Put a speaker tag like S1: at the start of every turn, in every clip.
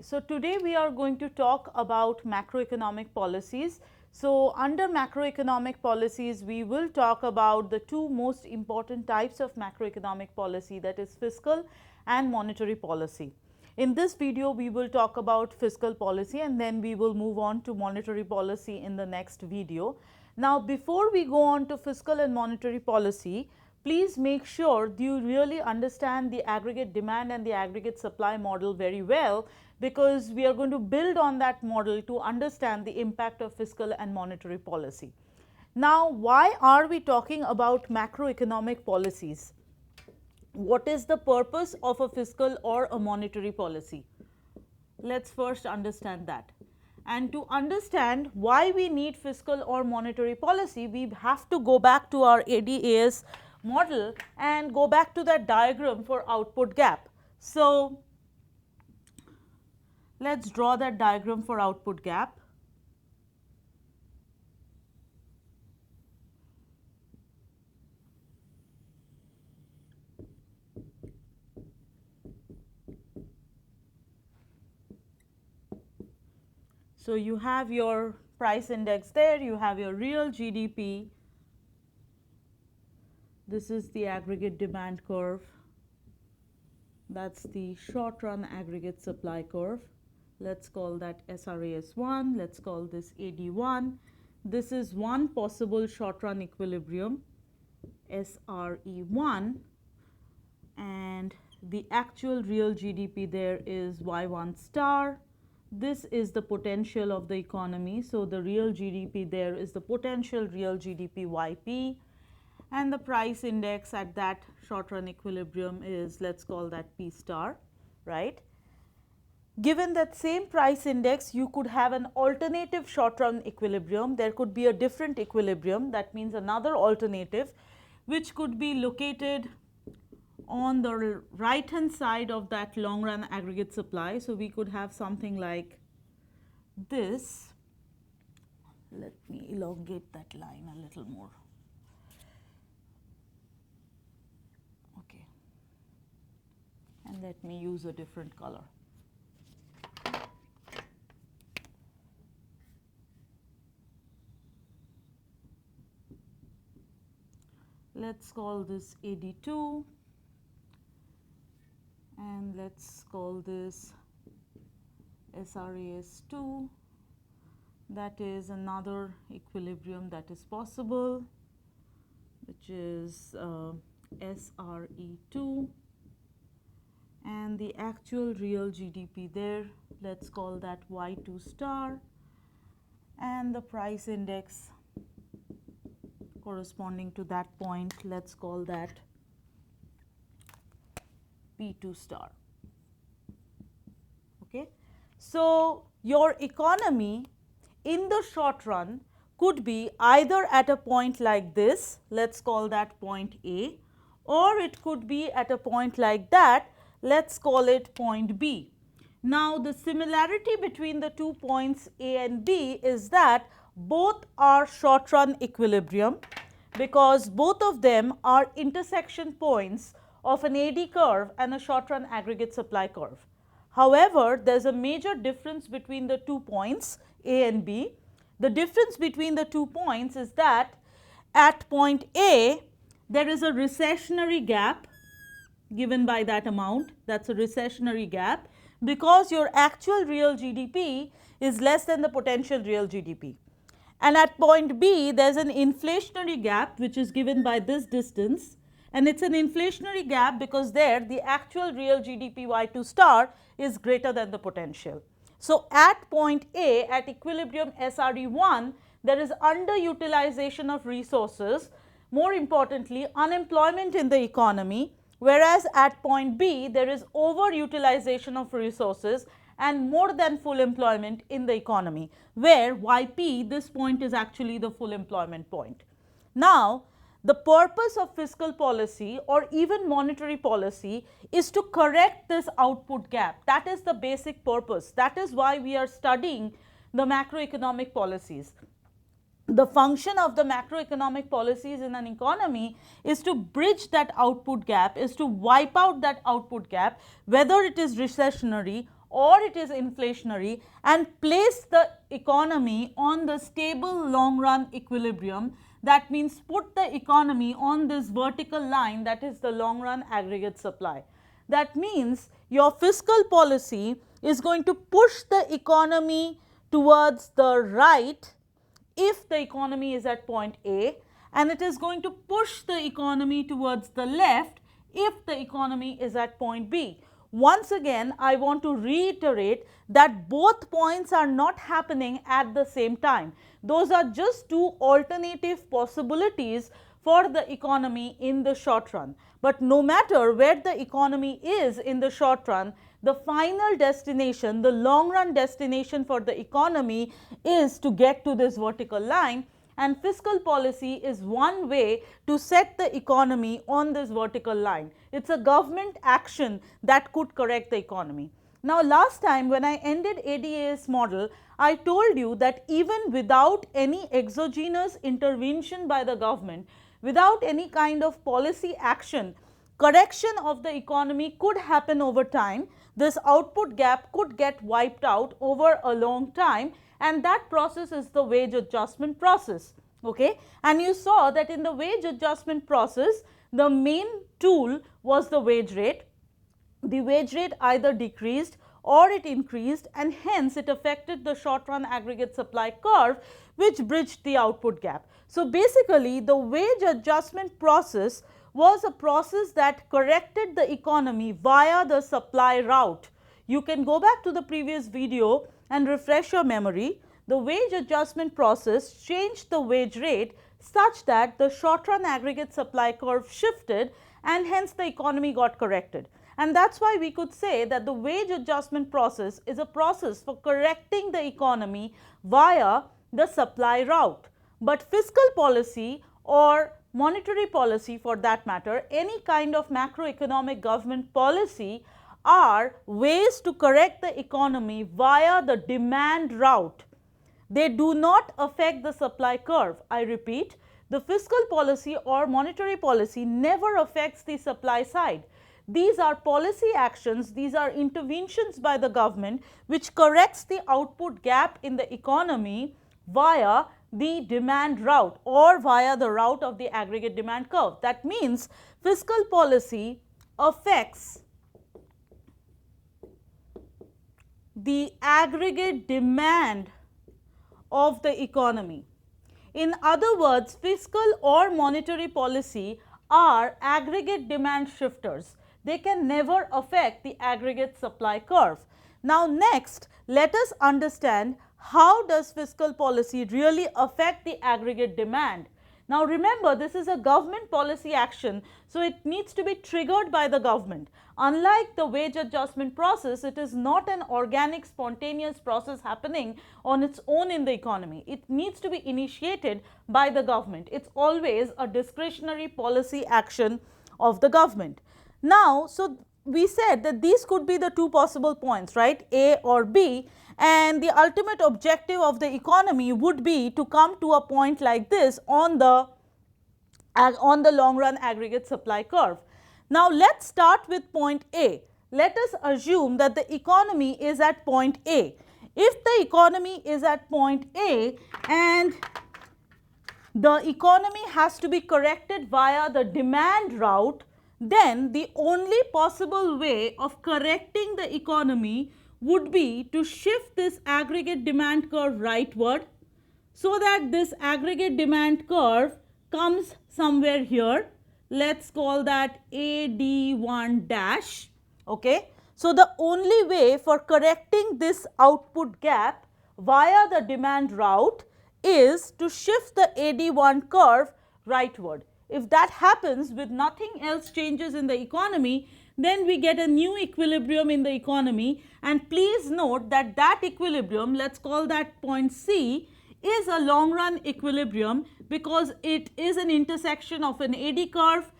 S1: So today we are going to talk about macroeconomic policies. So under macroeconomic policies, we will talk about the two most important types of macroeconomic policy, that is fiscal and monetary policy. In this video, we will talk about fiscal policy and then we will move on to monetary policy in the next video. Now, before we go on to fiscal and monetary policy, please make sure you really understand the aggregate demand and the aggregate supply model very well, because we are going to build on that model to understand the impact of fiscal and monetary policy. Now, why are we talking about macroeconomic policies? What is the purpose of a fiscal or a monetary policy? Let's first understand that. And to understand why we need fiscal or monetary policy, we have to go back to our ADAS model and go back to that diagram for output gap. So, let's draw that diagram for output gap. So, you have your price index there, you have your real GDP, this is the aggregate demand curve, that's the short run aggregate supply curve. Let's call that SRAS1, let's call this AD1. This is one possible short run equilibrium, SRE1, and the actual real GDP there is Y1 star. This is the potential of the economy. So, the real GDP there is the potential real GDP YP, and the price index at that short run equilibrium is, let's call that P star, right. Given that same price index, you could have an alternative short run equilibrium. There could be a different equilibrium, that means another alternative, which could be located on the right hand side of that long run aggregate supply. So, we could have something like this. Let me elongate that line a little more. Okay. And let me use a different color. Let's call this AD2 and let's call this SRAS2. That is another equilibrium that is possible, which is SRE2, and the actual real GDP there, let's call that Y2 star, and the price index corresponding to that point, let's call that P2 star. Okay. So, your economy in the short run could be either at a point like this, let's call that point A, or it could be at a point like that, let's call it point B. Now, the similarity between the 2 points A and B is that both are short run equilibrium, because both of them are intersection points of an AD curve and a short run aggregate supply curve. However, there is a major difference between the 2 points A and B. The difference between the 2 points is that at point A, there is a recessionary gap given by that amount, that is a recessionary gap, because your actual real GDP is less than the potential real GDP. And at point B, there is an inflationary gap which is given by this distance, and it is an inflationary gap because there the actual real GDP Y2 star is greater than the potential. So, at point A, at equilibrium SRE1, there is underutilization of resources, more importantly unemployment in the economy, whereas at point B, there is overutilization of resources and more than full employment in the economy, where YP, this point is actually the full employment point. Now, the purpose of fiscal policy or even monetary policy is to correct this output gap. That is the basic purpose. That is why we are studying the macroeconomic policies. The function of the macroeconomic policies in an economy is to bridge that output gap, is to wipe out that output gap, whether it is recessionary or it is inflationary, and place the economy on the stable long run equilibrium. That means put the economy on this vertical line, that is the long run aggregate supply. That means your fiscal policy is going to push the economy towards the right if the economy is at point A, and it is going to push the economy towards the left if the economy is at point B. Once again, I want to reiterate that both points are not happening at the same time. Those are just two alternative possibilities for the economy in the short run. But no matter where the economy is in the short run, the final destination, the long run destination for the economy is to get to this vertical line, and fiscal policy is one way to set the economy on this vertical line. It's a government action that could correct the economy. Now, last time when I ended ADAS model, I told you that even without any exogenous intervention by the government, without any kind of policy action, correction of the economy could happen over time. This output gap could get wiped out over a long time, and that process is the wage adjustment process. Okay? And you saw that in the wage adjustment process, the main tool was the wage rate. The wage rate either decreased or it increased, and hence it affected the short run aggregate supply curve, which bridged the output gap. So, basically the wage adjustment process was a process that corrected the economy via the supply route. You can go back to the previous video and refresh your memory. The wage adjustment process changed the wage rate such that the short run aggregate supply curve shifted, and hence the economy got corrected. And that is why we could say that the wage adjustment process is a process for correcting the economy via the supply route. But fiscal policy or monetary policy, for that matter, any kind of macroeconomic government policy, are ways to correct the economy via the demand route. They do not affect the supply curve. I repeat, the fiscal policy or monetary policy never affects the supply side. These are policy actions, these are interventions by the government which corrects the output gap in the economy via the demand route or via the route of the aggregate demand curve. That means fiscal policy affects the aggregate demand of the economy. In other words, fiscal or monetary policy are aggregate demand shifters. They can never affect the aggregate supply curve. Now, next, let us understand how does fiscal policy really affect the aggregate demand. Now, remember, this is a government policy action, so it needs to be triggered by the government. Unlike the wage adjustment process, it is not an organic, spontaneous process happening on its own in the economy. It needs to be initiated by the government. It's always a discretionary policy action of the government. Now, so we said that these could be the two possible points, right, A or B, and the ultimate objective of the economy would be to come to a point like this on the long run aggregate supply curve. Now, let us start with point A. Let us assume that the economy is at point A. If the economy is at point A and the economy has to be corrected via the demand route, then the only possible way of correcting the economy would be to shift this aggregate demand curve rightward, so that this aggregate demand curve comes somewhere here. Let's call that AD1 dash. Okay. So, the only way for correcting this output gap via the demand route is to shift the AD1 curve rightward. If that happens with nothing else changes in the economy, then we get a new equilibrium in the economy, and please note that that equilibrium, let us call that point C, is a long run equilibrium because it is an intersection of an AD curve,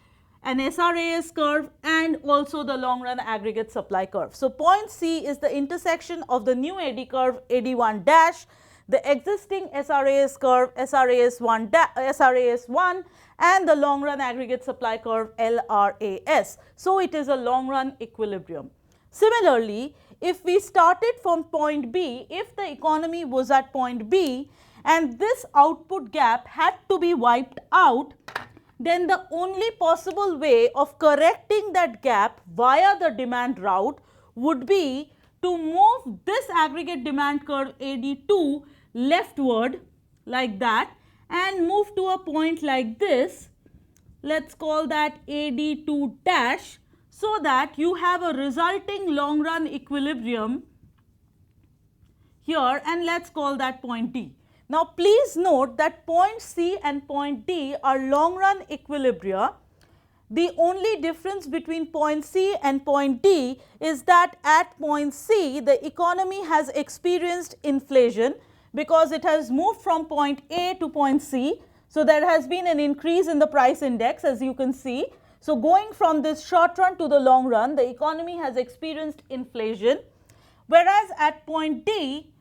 S1: an SRAS curve, and also the long run aggregate supply curve. So, point C is the intersection of the new AD curve AD1 dash, the existing SRAS curve SRAS1 and the long run aggregate supply curve LRAS. So, it is a long run equilibrium. Similarly, if we started from point B, if the economy was at point B and this output gap had to be wiped out, then the only possible way of correcting that gap via the demand route would be to move this aggregate demand curve AD2 leftward like that and move to a point like this. Let's call that AD2 dash, so that you have a resulting long run equilibrium here, and let's call that point D. Now please note that point C and point D are long run equilibria. The only difference between point C and point D is that at point C the economy has experienced inflation because it has moved from point A to point C. So there has been an increase in the price index, as you can see. So going from this short run to the long run, the economy has experienced inflation, whereas at point D,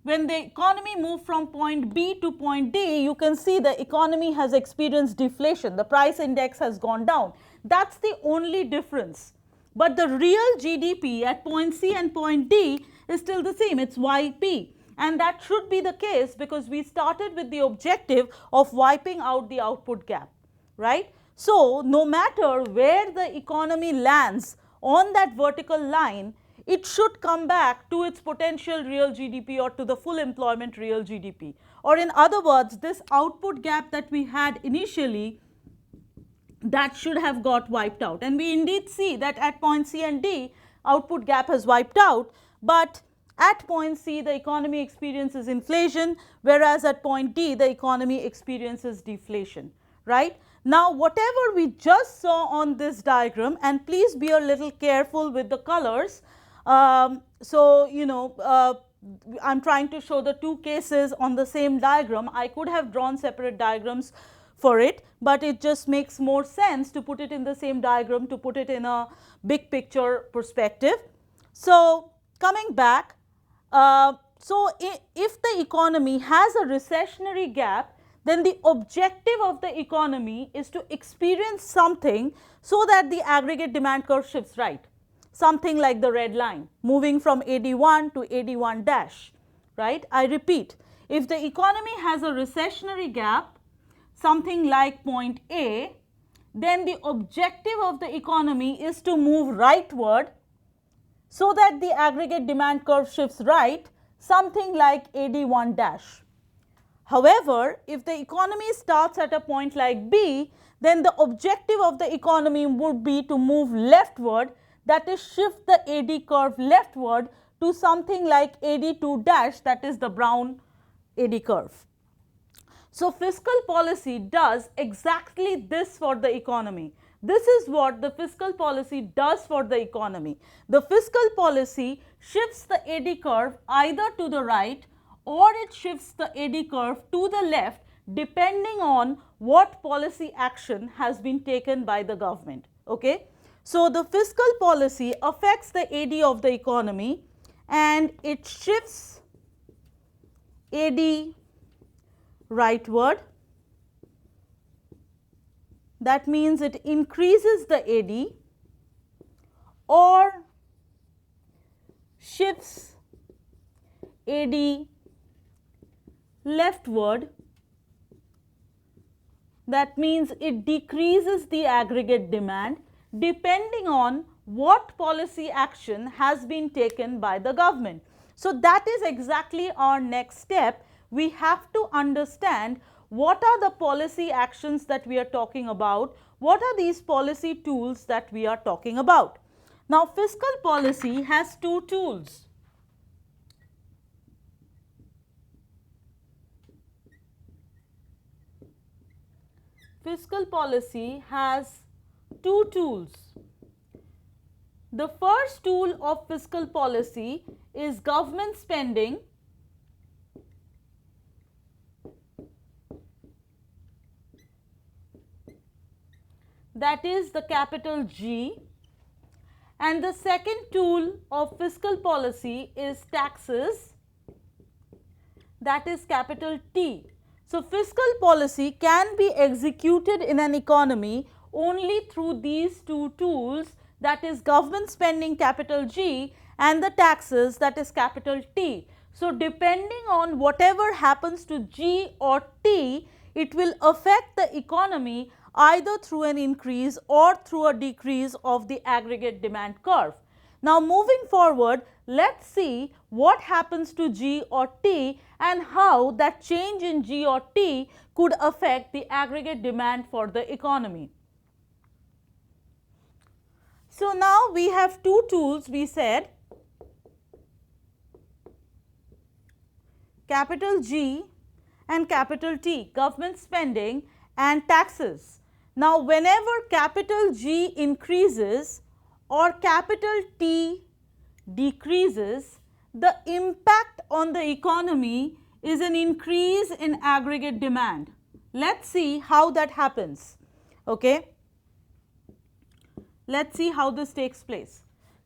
S1: when the economy moved from point B to point D, you can see the economy has experienced deflation. The price index has gone down. That's the only difference. But the real GDP at point C and point D is still the same. It's YP. And that should be the case because we started with the objective of wiping out the output gap, right? So no matter where the economy lands on that vertical line, it should come back to its potential real GDP or to the full employment real GDP. Or in other words, this output gap that we had initially, that should have got wiped out. And we indeed see that at point C and D, output gap has wiped out, but at point C the economy experiences inflation, whereas at point D the economy experiences deflation, right? Now whatever we just saw on this diagram, and please be a little careful with the colors. So you know, I am trying to show the two cases on the same diagram. I could have drawn separate diagrams for it, but it just makes more sense to put it in the same diagram, to put it in a big picture perspective. So coming back, if the economy has a recessionary gap, then the objective of the economy is to experience something so that the aggregate demand curve shifts right, something like the red line moving from AD1 to AD1 dash, right. I repeat, if the economy has a recessionary gap, something like point A, then the objective of the economy is to move rightward so that the aggregate demand curve shifts right, something like AD1 dash. However, if the economy starts at a point like B, then the objective of the economy would be to move leftward, that is shift the AD curve leftward to something like AD2 dash, that is the brown AD curve. So fiscal policy does exactly this for the economy. This is what the fiscal policy does for the economy. The fiscal policy shifts the AD curve either to the right or it shifts the AD curve to the left, depending on what policy action has been taken by the government. Okay? So the fiscal policy affects the AD of the economy and it shifts AD rightward. That means it increases the AD or shifts AD leftward. That means it decreases the aggregate demand depending on what policy action has been taken by the government. So that is exactly our next step. We have to understand what are the policy actions that we are talking about, what are these policy tools that we are talking about. Now fiscal policy has two tools. Fiscal policy has two tools. The first tool of fiscal policy is government spending, that is the capital G, and the second tool of fiscal policy is taxes, that is capital T. So fiscal policy can be executed in an economy only through these two tools, that is government spending capital G and the taxes, that is capital T. So, depending on whatever happens to G or T, it will affect the economy either through an increase or through a decrease of the aggregate demand curve. Now, moving forward, let's see what happens to G or T and how that change in G or T could affect the aggregate demand for the economy. So, now we have two tools, we said, capital G and capital T, government spending and taxes. Now, whenever capital G increases or capital T decreases, the impact on the economy is an increase in aggregate demand. Let's see how that happens. Okay. Let's see how this takes place.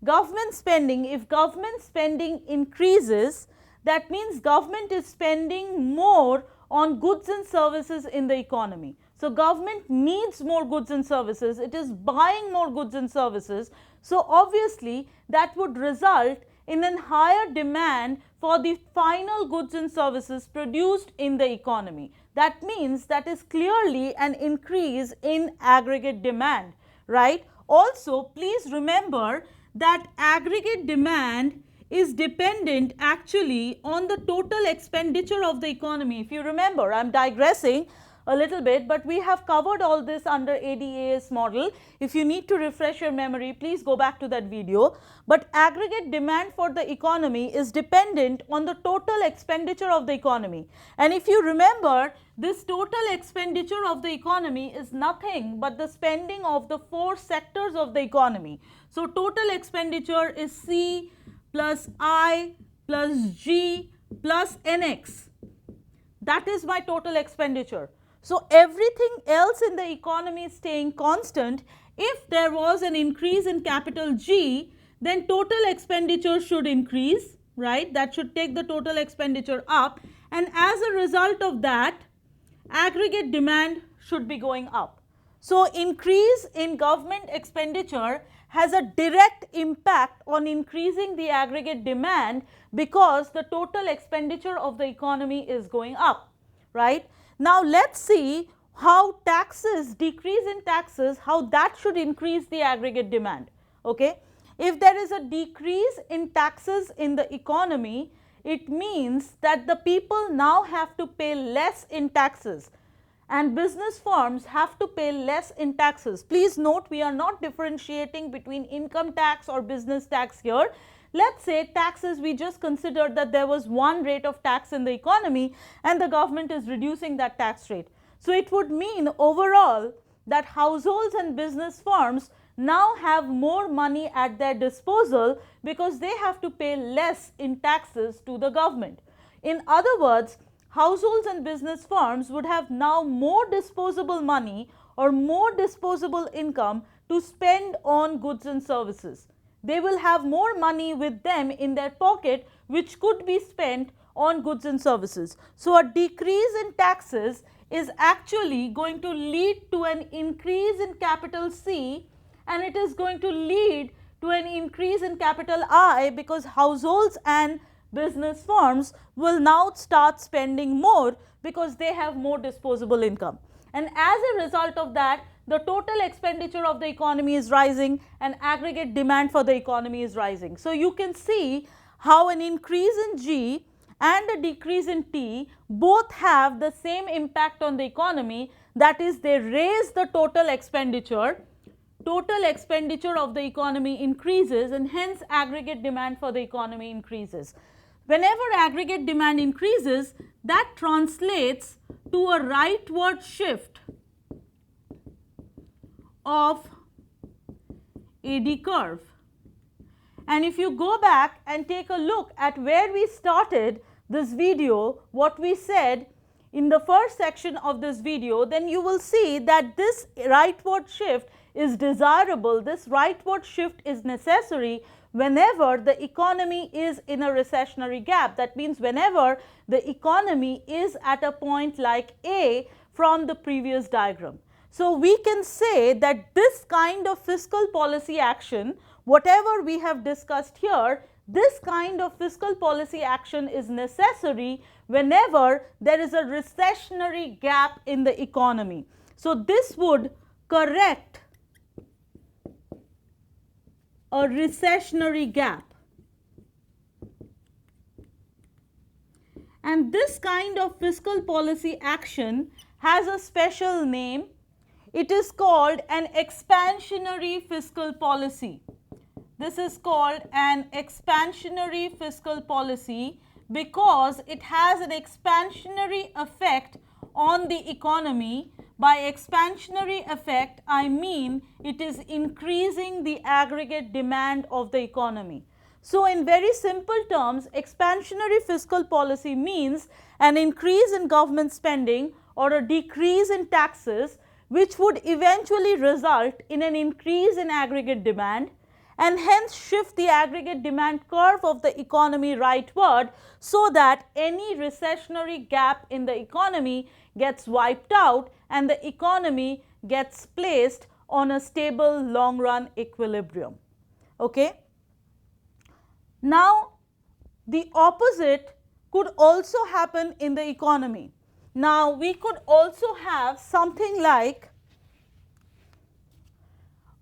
S1: Government spending, if government spending increases, that means government is spending more on goods and services in the economy. So, government needs more goods and services, it is buying more goods and services. So, obviously, that would result in a higher demand for the final goods and services produced in the economy. That means that is clearly an increase in aggregate demand, right. Also, please remember that aggregate demand is dependent actually on the total expenditure of the economy. If you remember, I am digressing a little bit, but we have covered all this under ADAS model. If you need to refresh your memory, please go back to that video. But aggregate demand for the economy is dependent on the total expenditure of the economy. And if you remember, this total expenditure of the economy is nothing but the spending of the four sectors of the economy. So, total expenditure is C plus I plus G plus NX. That is my total expenditure. So, everything else in the economy is staying constant. If there was an increase in capital G, then total expenditure should increase, right? That should take the total expenditure up, and as a result of that, aggregate demand should be going up. So, increase in government expenditure has a direct impact on increasing the aggregate demand because the total expenditure of the economy is going up, right. Now, let us see how taxes, decrease in taxes, how that should increase the aggregate demand. Okay. If there is a decrease in taxes in the economy, it means that the people now have to pay less in taxes and business firms have to pay less in taxes. Please note, we are not differentiating between income tax or business tax here. Let us say taxes, we just considered that there was one rate of tax in the economy and the government is reducing that tax rate. So, it would mean overall that households and business firms now have more money at their disposal because they have to pay less in taxes to the government. In other words, households and business firms would have now more disposable money or more disposable income to spend on goods and services. They will have more money with them in their pocket which could be spent on goods and services. So, a decrease in taxes is actually going to lead to an increase in capital C, and it is going to lead to an increase in capital I because households and business firms will now start spending more because they have more disposable income. And as a result of that, the total expenditure of the economy is rising and aggregate demand for the economy is rising. So, you can see how an increase in G and a decrease in T both have the same impact on the economy, that is, they raise the total expenditure of the economy increases and hence aggregate demand for the economy increases. Whenever aggregate demand increases, that translates to a rightward shift of AD curve. And if you go back and take a look at where we started this video, what we said in the first section of this video, then you will see that this rightward shift is desirable, this rightward shift is necessary whenever the economy is in a recessionary gap. That means whenever the economy is at a point like A from the previous diagram. So, we can say that this kind of fiscal policy action, whatever we have discussed here, this kind of fiscal policy action is necessary whenever there is a recessionary gap in the economy. So, this would correct a recessionary gap. And this kind of fiscal policy action has a special name. It is called an expansionary fiscal policy. This is called an expansionary fiscal policy because it has an expansionary effect on the economy. By expansionary effect, I mean it is increasing the aggregate demand of the economy. So, in very simple terms, expansionary fiscal policy means an increase in government spending or a decrease in taxes, which would eventually result in an increase in aggregate demand and hence shift the aggregate demand curve of the economy rightward, so that any recessionary gap in the economy gets wiped out and the economy gets placed on a stable long run equilibrium. Okay? Now, the opposite could also happen in the economy. Now, we could also have something like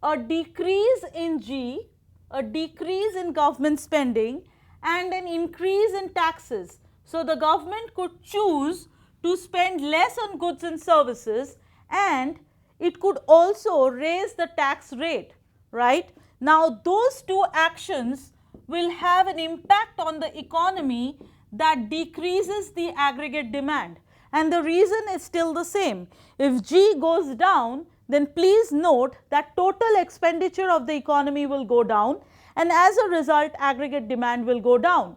S1: a decrease in G, a decrease in government spending and an increase in taxes. So, the government could choose to spend less on goods and services and it could also raise the tax rate, right. Now, those two actions will have an impact on the economy that decreases the aggregate demand, and the reason is still the same. If G goes down, then please note that total expenditure of the economy will go down and as a result aggregate demand will go down.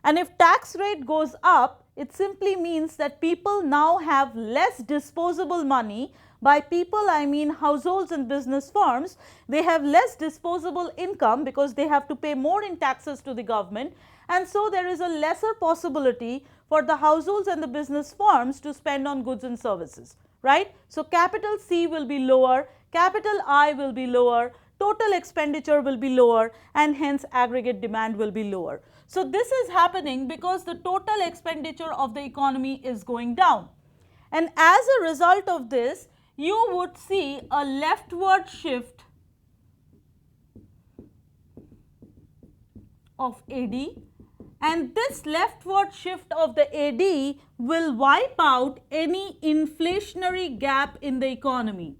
S1: And if tax rate goes up, it simply means that people now have less disposable money. By people, I mean households and business firms. They have less disposable income because they have to pay more in taxes to the government, and so there is a lesser possibility for the households and the business firms to spend on goods and services, right. So, capital C will be lower, capital I will be lower, total expenditure will be lower and hence aggregate demand will be lower. So, this is happening because the total expenditure of the economy is going down, and as a result of this you would see a leftward shift of AD, and this leftward shift of the AD will wipe out any inflationary gap in the economy.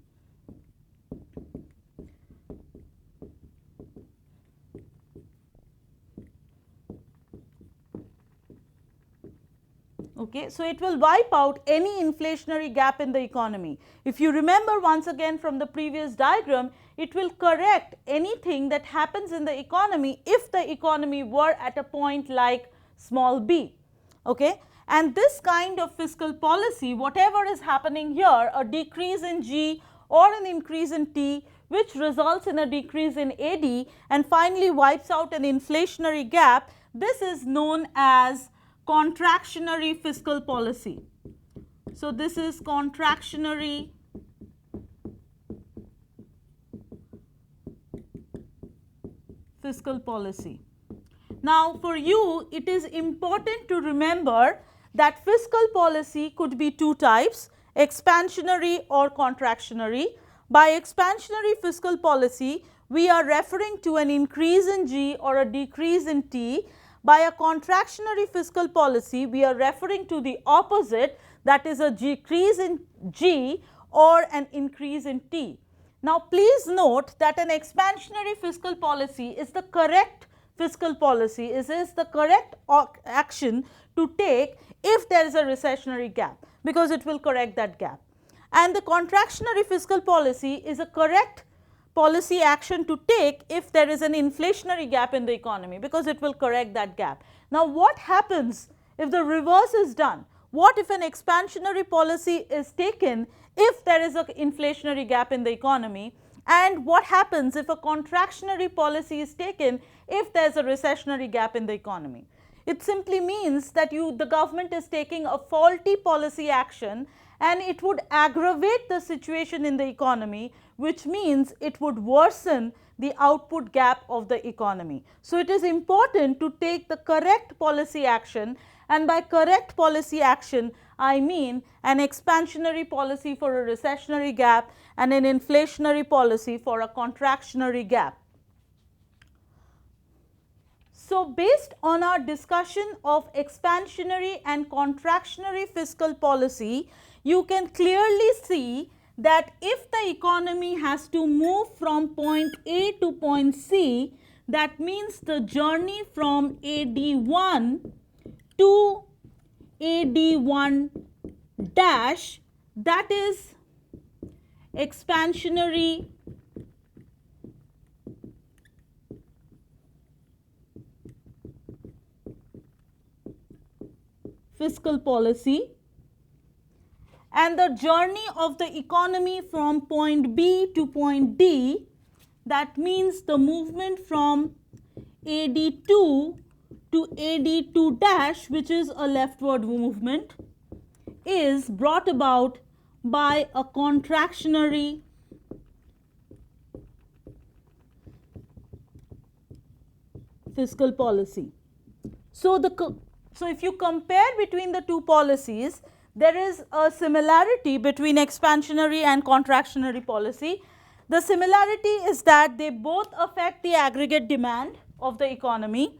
S1: Okay, so it will wipe out any inflationary gap in the economy. If you remember once again from the previous diagram, it will correct anything that happens in the economy if the economy were at a point like small b. Okay, and this kind of fiscal policy, whatever is happening here, a decrease in G or an increase in T, which results in a decrease in AD and finally wipes out an inflationary gap, this is known as contractionary fiscal policy. So, this is contractionary fiscal policy. Now, for you it is important to remember that fiscal policy could be two types, expansionary or contractionary. By expansionary fiscal policy, we are referring to an increase in G or a decrease in T. By a contractionary fiscal policy, we are referring to the opposite, that is a decrease in G or an increase in T. Now, please note that an expansionary fiscal policy is the correct fiscal policy, is the correct action to take if there is a recessionary gap, because it will correct that gap. And the contractionary fiscal policy is a correct policy action to take if there is an inflationary gap in the economy, because it will correct that gap. Now, what happens if the reverse is done? What if an expansionary policy is taken if there is an inflationary gap in the economy, and what happens if a contractionary policy is taken if there is a recessionary gap in the economy? It simply means that the government is taking a faulty policy action and it would aggravate the situation in the economy, which means it would worsen the output gap of the economy. So, it is important to take the correct policy action, and by correct policy action I mean an expansionary policy for a recessionary gap and an inflationary policy for a contractionary gap. So, based on our discussion of expansionary and contractionary fiscal policy, you can clearly see that if the economy has to move from point A to point C, that means the journey from AD1 to AD1 dash, that is expansionary fiscal policy, and the journey of the economy from point B to point D, that means the movement from AD2 to AD2 dash, which is a leftward movement, is brought about by a contractionary fiscal policy. So, if you compare between the two policies, there is a similarity between expansionary and contractionary policy. The similarity is that they both affect the aggregate demand of the economy,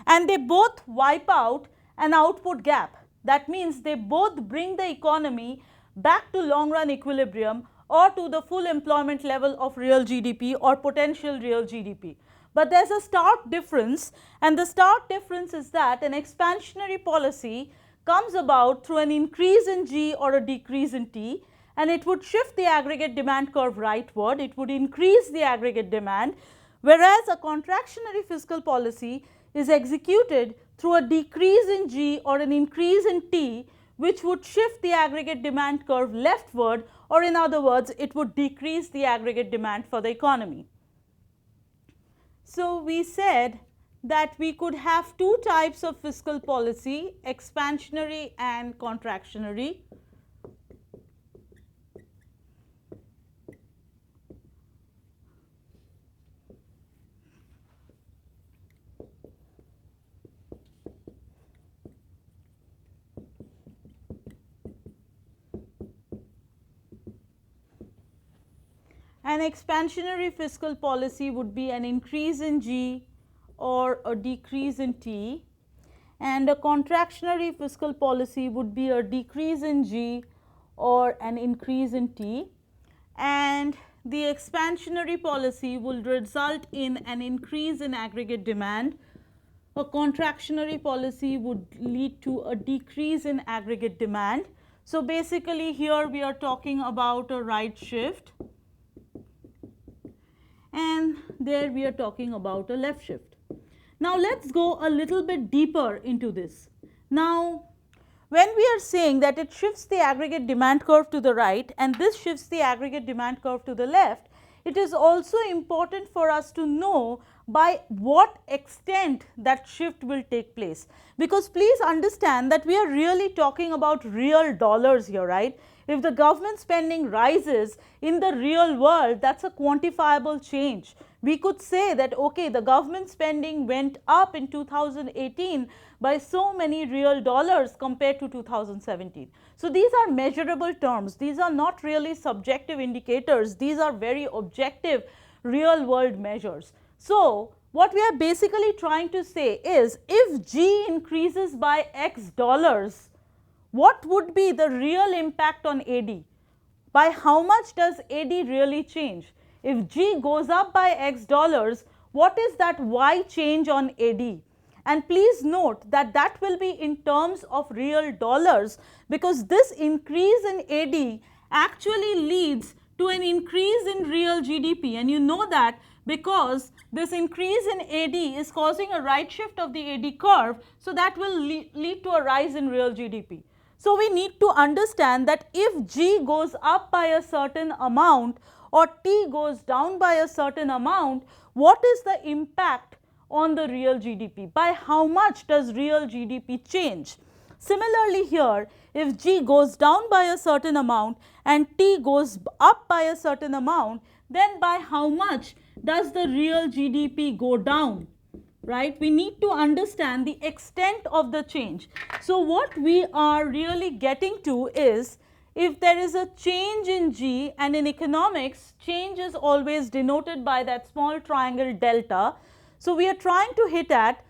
S1: and they both wipe out an output gap. That means they both bring the economy back to long run equilibrium or to the full employment level of real GDP or potential real GDP. But there is a stark difference, and the stark difference is that an expansionary policy comes about through an increase in G or a decrease in T, and it would shift the aggregate demand curve rightward, it would increase the aggregate demand, whereas a contractionary fiscal policy is executed through a decrease in G or an increase in T, which would shift the aggregate demand curve leftward, or in other words, it would decrease the aggregate demand for the economy. So, we said that we could have two types of fiscal policy, expansionary and contractionary. An expansionary fiscal policy would be an increase in G or a decrease in T, and a contractionary fiscal policy would be a decrease in G or an increase in T, and the expansionary policy will result in an increase in aggregate demand. A contractionary policy would lead to a decrease in aggregate demand. So, basically here we are talking about a right shift, and there we are talking about a left shift. Now, let us go a little bit deeper into this. Now, when we are saying that it shifts the aggregate demand curve to the right and this shifts the aggregate demand curve to the left, it is also important for us to know by what extent that shift will take place, because please understand that we are really talking about real dollars here, right. If the government spending rises in the real world, that is a quantifiable change. We could say that okay, the government spending went up in 2018 by so many real dollars compared to 2017. So, these are measurable terms, these are not really subjective indicators, these are very objective real world measures. So, what we are basically trying to say is if G increases by X dollars, what would be the real impact on AD? By how much does AD really change? If G goes up by X dollars, what is that Y change on AD? And please note that that will be in terms of real dollars, because this increase in AD actually leads to an increase in real GDP, and you know that because this increase in AD is causing a right shift of the AD curve, so that will lead to a rise in real GDP. So, we need to understand that if G goes up by a certain amount or T goes down by a certain amount, what is the impact on the real GDP? By how much does real GDP change? Similarly here, if G goes down by a certain amount and T goes up by a certain amount, then by how much does the real GDP go down? Right? We need to understand the extent of the change. So what we are really getting to is, if there is a change in G, and in economics change is always denoted by that small triangle delta. So we are trying to hit at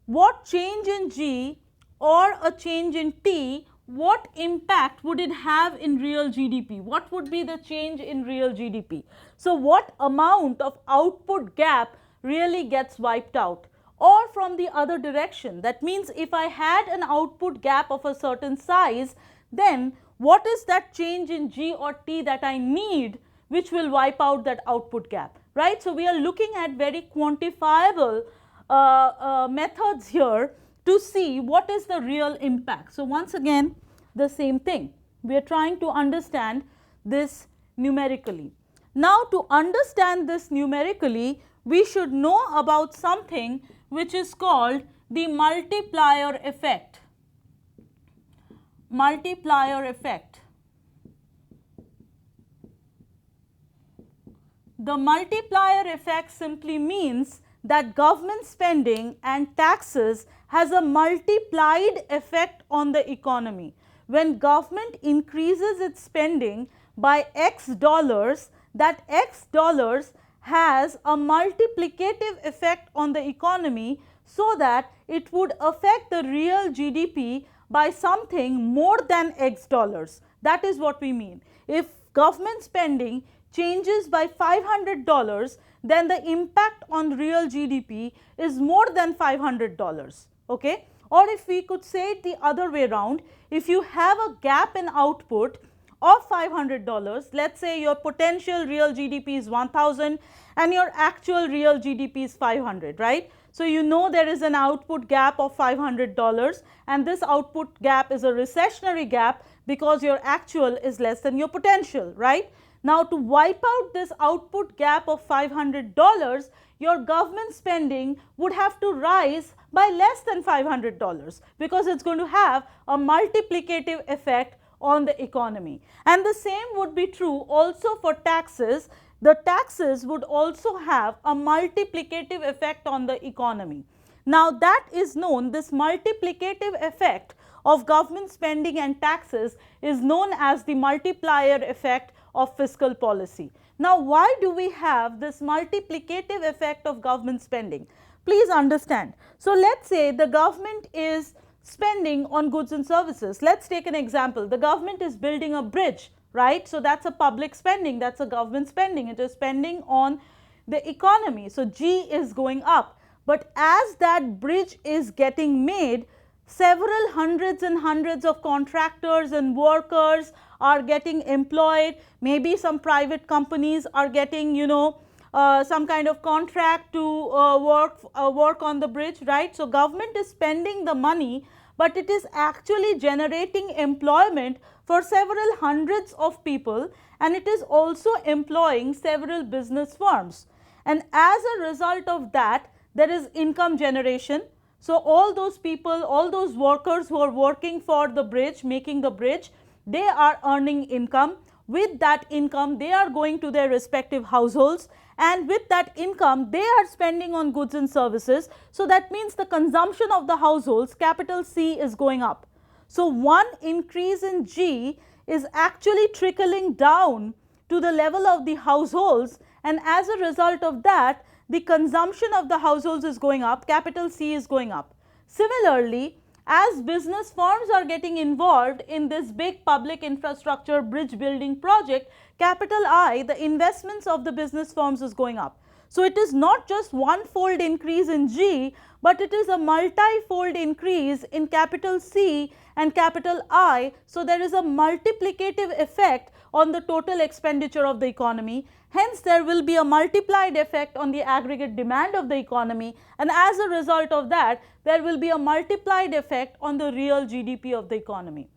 S1: what change in G or a change in T, what impact would it have in real GDP? What would be the change in real GDP? So what amount of output gap really gets wiped out? Or from the other direction, that means if I had an output gap of a certain size, then what is that change in G or T that I need which will wipe out that output gap, right? So we are looking at very quantifiable methods here to see what is the real impact. So once again, the same thing, we are trying to understand this numerically. Now to understand this numerically, we should know about something which is called the multiplier effect. Multiplier effect. The multiplier effect simply means that government spending and taxes has a multiplied effect on the economy. When government increases its spending by X dollars, that X dollars has a multiplicative effect on the economy, so that it would affect the real GDP by something more than X dollars. That is what we mean. If government spending changes by $500, then the impact on real GDP is more than $500, okay? Or if we could say it the other way around, if you have a gap in output of $500, let's say your potential real GDP is 1000 and your actual real GDP is 500, right? So you know there is an output gap of $500, and this output gap is a recessionary gap because your actual is less than your potential, right? Now to wipe out this output gap of $500, your government spending would have to rise by less than $500, because it's going to have a multiplicative effect on the economy. And the same would be true also for taxes. The taxes would also have a multiplicative effect on the economy. Now that is known, this multiplicative effect of government spending and taxes is known as the multiplier effect of fiscal policy. Now why do we have this multiplicative effect of government spending? Please understand. So let's say the government is spending on goods and services. Let's take an example. The government is building a bridge, right? So that's a public spending, that's a government spending. It is spending on the economy. So G is going up. But as that bridge is getting made, several hundreds and hundreds of contractors and workers are getting employed. Maybe some private companies are getting, some kind of contract to work on the bridge, right? So government is spending the money, but it is actually generating employment for several hundreds of people, and it is also employing several business firms. And as a result of that, there is income generation. So all those people, all those workers who are working for the bridge, making the bridge, they are earning income. With that income, they are going to their respective households, and with that income, they are spending on goods and services. So that means the consumption of the households, capital C, is going up. So one increase in G is actually trickling down to the level of the households, and as a result of that, the consumption of the households is going up, capital C is going up. Similarly, as business firms are getting involved in this big public infrastructure bridge building project, capital I, the investments of the business firms is going up. So it is not just one-fold increase in G, but it is a multi-fold increase in capital C and capital I. So there is a multiplicative effect on the total expenditure of the economy. Hence, there will be a multiplied effect on the aggregate demand of the economy, and as a result of that, there will be a multiplied effect on the real GDP of the economy.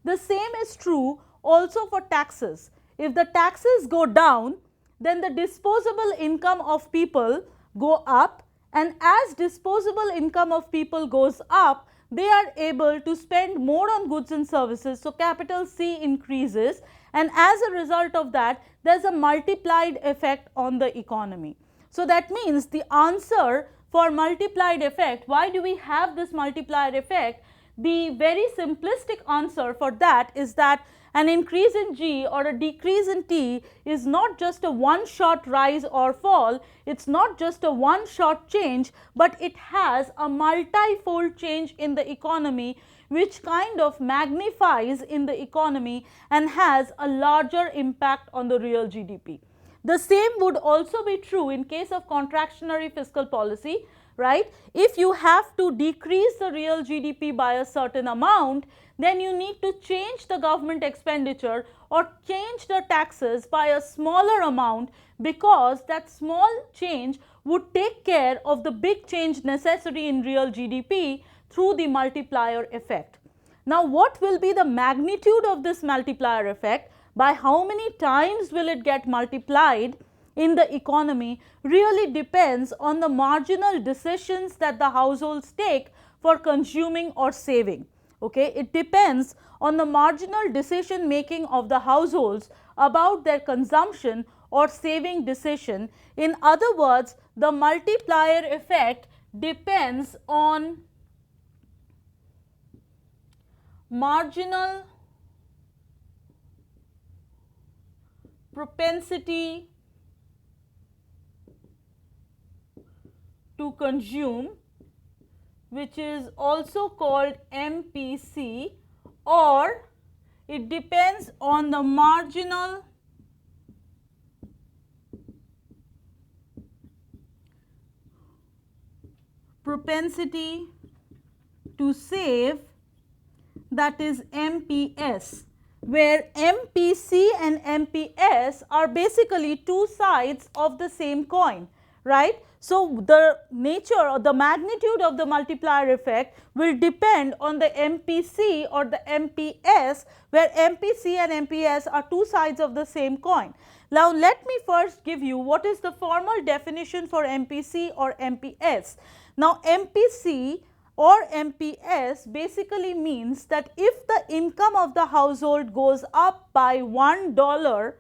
S1: The same is true also for taxes. If the taxes go down, then the disposable income of people go up, and as disposable income of people goes up, they are able to spend more on goods and services. So capital C increases, and as a result of that, there is a multiplied effect on the economy. So that means the answer for multiplied effect, why do we have this multiplier effect? The very simplistic answer for that is that an increase in G or a decrease in T is not just a one shot rise or fall, it's not just a one shot change, but it has a multi-fold change in the economy, which kind of magnifies in the economy and has a larger impact on the real GDP. The same would also be true in case of contractionary fiscal policy, right? If you have to decrease the real GDP by a certain amount, then you need to change the government expenditure or change the taxes by a smaller amount, because that small change would take care of the big change necessary in real GDP through the multiplier effect. Now, what will be the magnitude of this multiplier effect? By how many times will it get multiplied in the economy really depends on the marginal decisions that the households take for consuming or saving. Okay, it depends on the marginal decision making of the households about their consumption or saving decision. In other words, the multiplier effect depends on marginal propensity to consume, which is also called MPC, or it depends on the marginal propensity to save, that is MPS, where MPC and MPS are basically two sides of the same coin, right? So, the nature or the magnitude of the multiplier effect will depend on the MPC or the MPS, where MPC and MPS are two sides of the same coin. Now, let me first give you what is the formal definition for MPC or MPS. Now, MPC or MPS basically means that if the income of the household goes up by $1,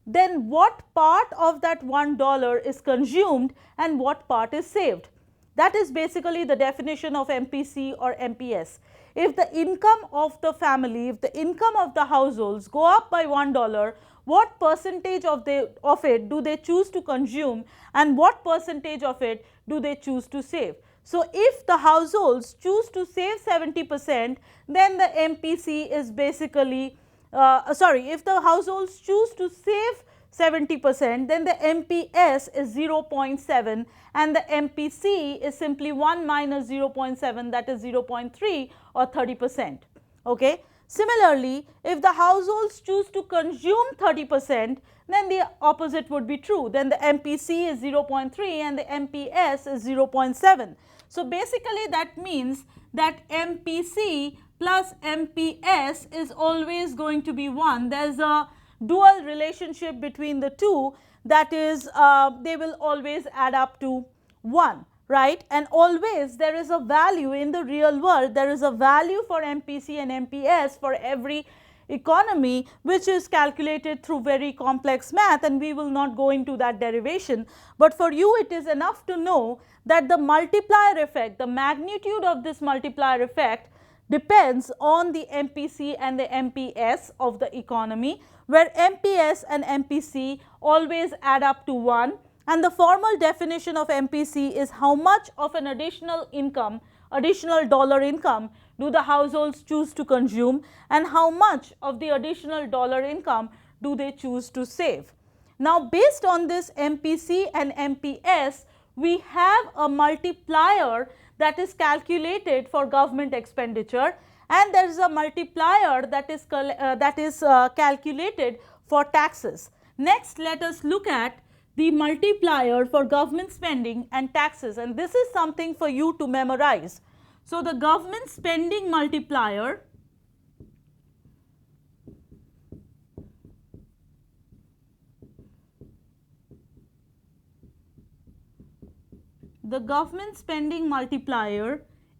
S1: then what part of that $1 is consumed and what part is saved. That is basically the definition of MPC or MPS. If the income of the family, if the income of the households go up by $1, what percentage of it do they choose to consume and what percentage of it do they choose to save? So, if the households choose to save 70%, then the MPC is basically if the households choose to save 70%, then the MPS is 0.7 and the MPC is simply 1 minus 0.7, that is 0.3 or 30%. Okay. Similarly, if the households choose to consume 30%, then the opposite would be true. Then the MPC is 0.3 and the MPS is 0.7. So, basically that means that MPC plus MPS is always going to be 1. There is a dual relationship between the two, that is they will always add up to 1, right? And always there is a value in the real world, there is a value for MPC and MPS for every economy, which is calculated through very complex math, and we will not go into that derivation. But for you it is enough to know that the multiplier effect, the magnitude of this multiplier effect depends on the MPC and the MPS of the economy, where MPS and MPC always add up to 1, and the formal definition of MPC is how much of an additional income, additional dollar income do the households choose to consume and how much of the additional dollar income do they choose to save. Now, based on this MPC and MPS, we have a multiplier that is calculated for government expenditure, and there is a multiplier that is calculated for taxes. Next, let us look at the multiplier for government spending and taxes, and this is something for you to memorize. So, the government spending multiplier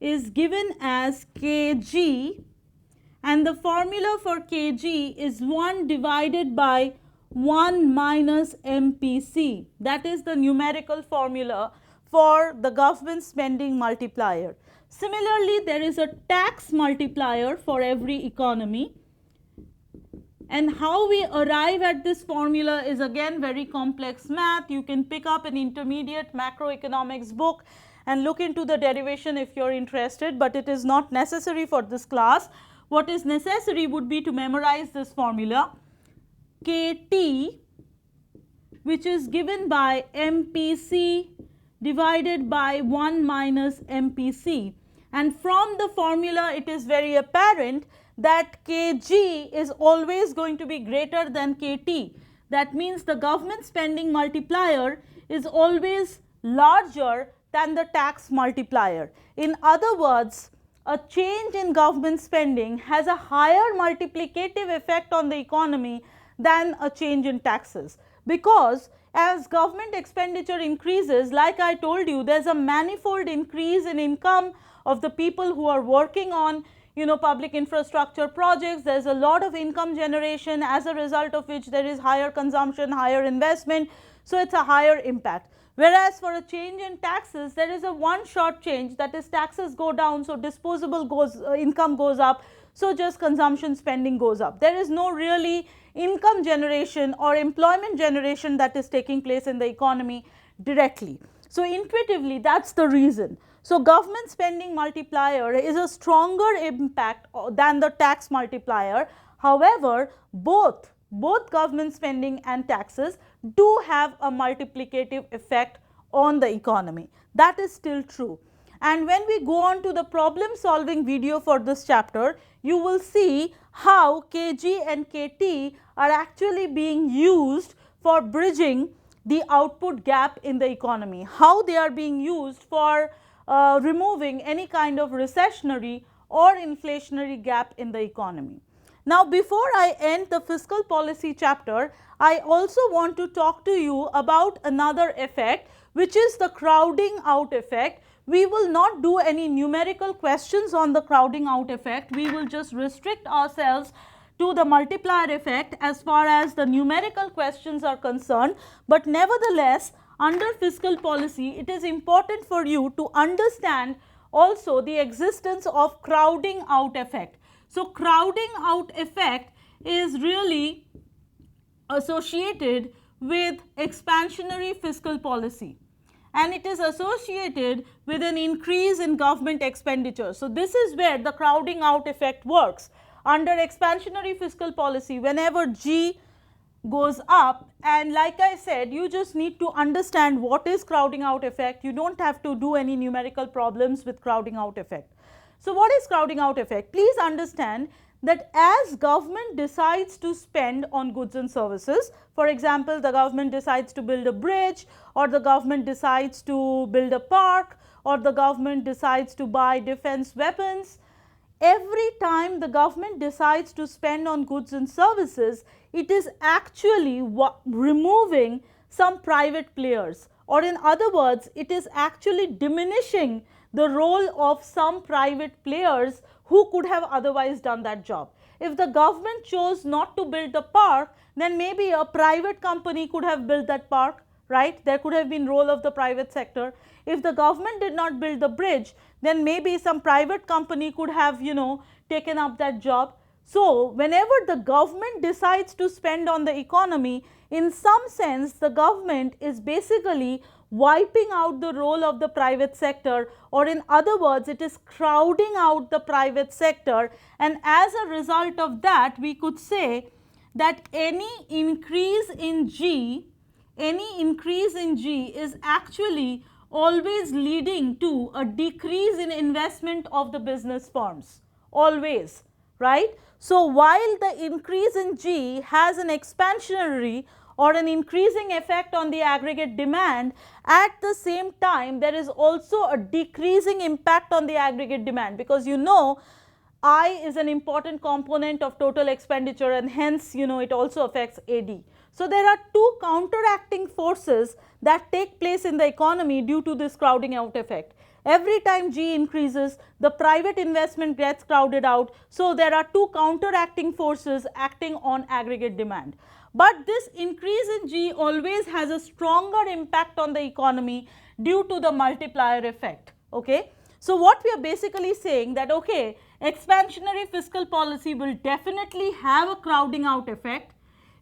S1: is given as Kg, and the formula for Kg is 1 divided by 1 minus MPC. That is the numerical formula for the government spending multiplier. Similarly, there is a tax multiplier for every economy. And how we arrive at this formula is again very complex math. You can pick up an intermediate macroeconomics book and look into the derivation if you are interested, but it is not necessary for this class. What is necessary would be to memorize this formula, KT, which is given by MPC divided by 1 minus MPC. And from the formula it is very apparent that Kg is always going to be greater than Kt. That means the government spending multiplier is always larger than the tax multiplier. In other words, a change in government spending has a higher multiplicative effect on the economy than a change in taxes, because as government expenditure increases, like I told you, there is a manifold increase in income of the people who are working on public infrastructure projects. There is a lot of income generation, as a result of which there is higher consumption, higher investment, so it is a higher impact. Whereas for a change in taxes, there is a one shot change, that is taxes go down, so disposable income goes up, so just consumption spending goes up. There is no really income generation or employment generation that is taking place in the economy directly. So intuitively that is the reason. So government spending multiplier is a stronger impact than the tax multiplier. However, both government spending and taxes do have a multiplicative effect on the economy. That is still true. And when we go on to the problem solving video for this chapter, you will see how Kg and Kt are actually being used for bridging the output gap in the economy, how they are being used for removing any kind of recessionary or inflationary gap in the economy. Now, before I end the fiscal policy chapter, I also want to talk to you about another effect, which is the crowding out effect. We will not do any numerical questions on the crowding out effect. We will just restrict ourselves to the multiplier effect as far as the numerical questions are concerned. But nevertheless, under fiscal policy, it is important for you to understand also the existence of crowding out effect. So crowding out effect is really associated with expansionary fiscal policy, and it is associated with an increase in government expenditure. So this is where the crowding out effect works. Under expansionary fiscal policy, whenever G goes up, and like I said, you just need to understand what is crowding out effect. You don't have to do any numerical problems with crowding out effect. So what is crowding out effect? Please understand that as government decides to spend on goods and services, for example, the government decides to build a bridge, or the government decides to build a park, or the government decides to buy defense weapons, every time the government decides to spend on goods and services, it is actually removing some private players, or in other words, it is actually diminishing the role of some private players who could have otherwise done that job. If the government chose not to build the park, then maybe a private company could have built that park, right? There could have been role of the private sector. If the government did not build the bridge, then maybe some private company could have, taken up that job. So whenever the government decides to spend on the economy, in some sense the government is basically wiping out the role of the private sector, or in other words, it is crowding out the private sector, and as a result of that, we could say that any increase in G is actually always leading to a decrease in investment of the business firms, always, right? So while the increase in G has an expansionary or an increasing effect on the aggregate demand, at the same time there is also a decreasing impact on the aggregate demand, because I is an important component of total expenditure, and hence it also affects AD. So there are two counteracting forces that take place in the economy due to this crowding out effect. Every time G increases, the private investment gets crowded out. So there are two counteracting forces acting on aggregate demand. but this increase in G always has a stronger impact on the economy due to the multiplier effect. Okay. So, what we are basically saying that, okay, expansionary fiscal policy will definitely have a crowding out effect.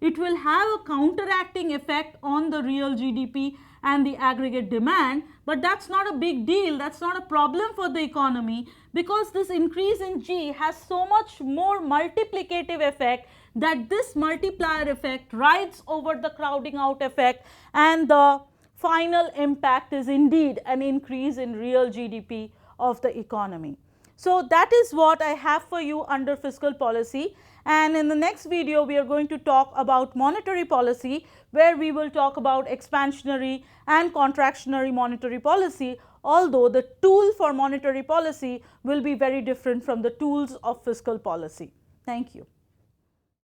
S1: It will have a counteracting effect on the real GDP and the aggregate demand, but that's not a big deal, that's not a problem for the economy, because this increase in G has so much more multiplicative effect that this multiplier effect rides over the crowding out effect, and the final impact is indeed an increase in real GDP of the economy. So, that is what I have for you under fiscal policy, and in the next video we are going to talk about monetary policy, where we will talk about expansionary and contractionary monetary policy, although the tool for monetary policy will be very different from the tools of fiscal policy. Thank you.